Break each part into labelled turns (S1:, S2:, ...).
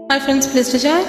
S1: Hi friends, please to join.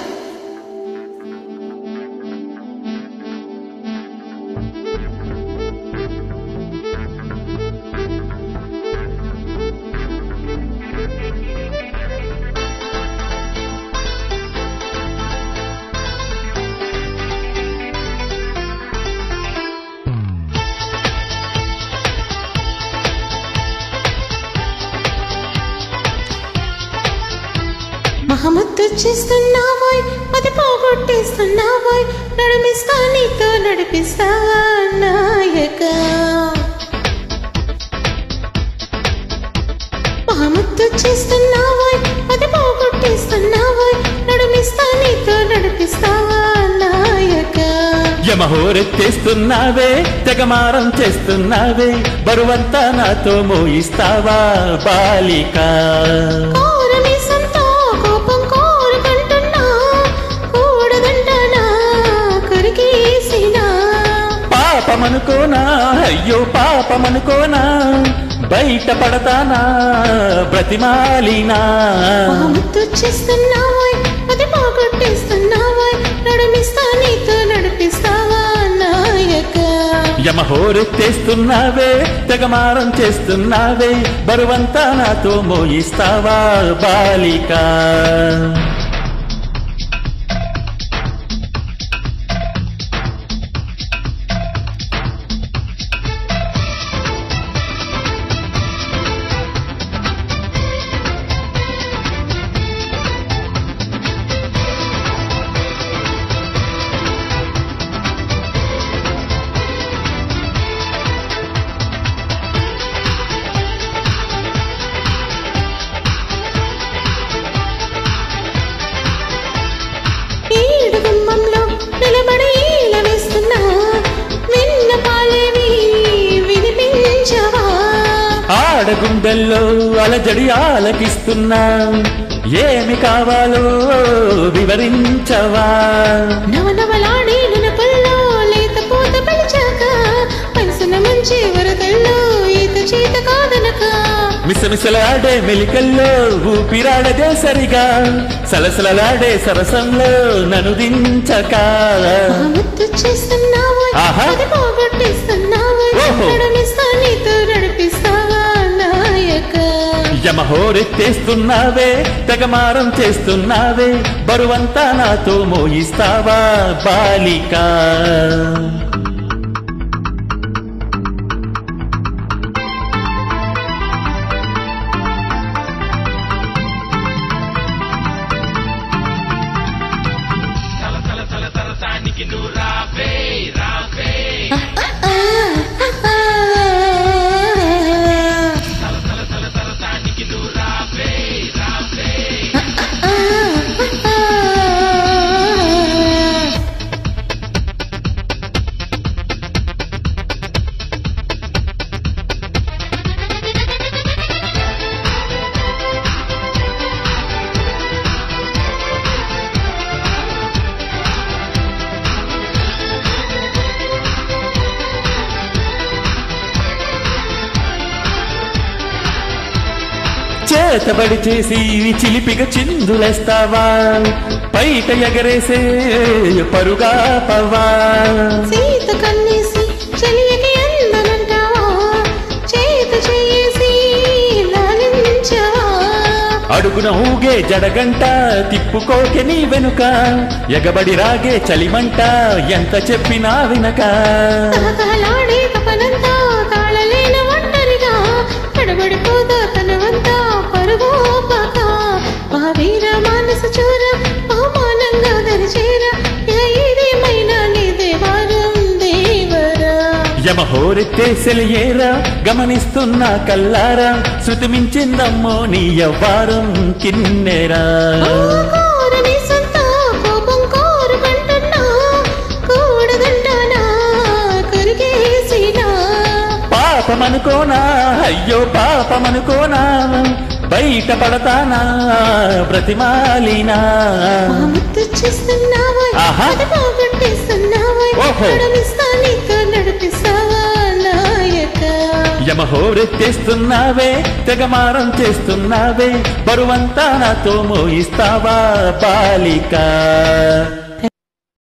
S1: Mohammed చేస్తున్నావోయ్ అది పోగొట్టేస్తున్నావోయ్ నడిపిస్తా నీతో నడిపిస్తావా నాయక మహమ్మద్ చేస్తున్నావోయ్ అది పోగొట్టేస్తున్నావోయ్ నడిపిస్తా నీతో నడిపిస్తావా నాయక
S2: యమహోరెత్తేస్తున్నావే తెగమారం చేస్తున్నావే బరువంతా నాతో మోయిస్తావా బాలిక పాపమనుకోనా అయ్యో పాపమనుకోనా బయట పడతానా బ్రతిమాలినా
S1: ముద్దు చేస్తున్నావోయ్ అది పోగొట్టేస్తున్నావోయ్ నడిపిస్తా నీతో నడిపిస్తావా నాయక
S2: యమహోరెత్తేస్తున్నావే తెగమారం చేస్తున్నావే బరువంతా నాతో మోయిస్తావా బాలిక ఆడగుండెల్లో అలజడి ఆలకిస్తున్నా ఏమి కావాలో వివరించవా
S1: నవనవలాడే నునపల్లో లేత పూత పిలిచాక మనసున మంచి వరదల్లో ఈత చేత కాదనక
S2: మిసమిసలాడే మెలికల్లో ఊపిరాడదే సరిగా సలసలలాడే సరసంలో నన్ను దించక
S1: ముద్దు చేస్తున్నావోయ్ అది పోగొట్టేస్తున్నావోయ్ నడిపిస్తా నీతో నడిపిస్తావా నాయక
S2: యమహోరెత్తేస్తున్నావే తెగమారం చేస్తున్నావే బరువంతా నాతో మోయిస్తావా బాలిక చేతబడి చేసి చిలిపిగా చిందులేస్తావా పైట ఎగరేసే పరుగా పవా
S1: సీత కన్నేసి చెలియకి అందనంటావా చేత చేసి లాలించవా
S2: అడుగున ఊగే జడగంట తిప్పుకోకే నీ వెనుక ఎగబడి రాగే చలిమంట ఎంత చెప్పినా వినక
S1: తహతహలాడే తపనంతా తాళలేన ఒంటరిగా తడబడిపోతా తనవంతా పరుగోపక ఆ వీర మానస చూర అవమానంగా దరిచేర ఏదేమైనా నీదే వారం దేవరా
S2: యమహోరెత్తేసెలియేరా గమనిస్తున్నా కల్లారా శృతి మించిందమ్మో నీ యవ్వారం కిన్నెరా
S1: కోపం కోరుకుంటున్నా కూడదంటానా కరిగేసినా
S2: పాపమనుకోనా అయ్యో పాపమనుకోనా బయట పడతానా బ్రతిమాలినా
S1: ముద్దు చేస్తున్నావోయ్ అది పోగొట్టేస్తున్నావోయ్ నడిపిస్తా నీతో నడిపిస్తావా నాయక
S2: తెగమ హోరెత్తేస్తున్నావే తెగమారం చేస్తున్నావే బరువంతా నాతో మోయిస్తావా బాలిక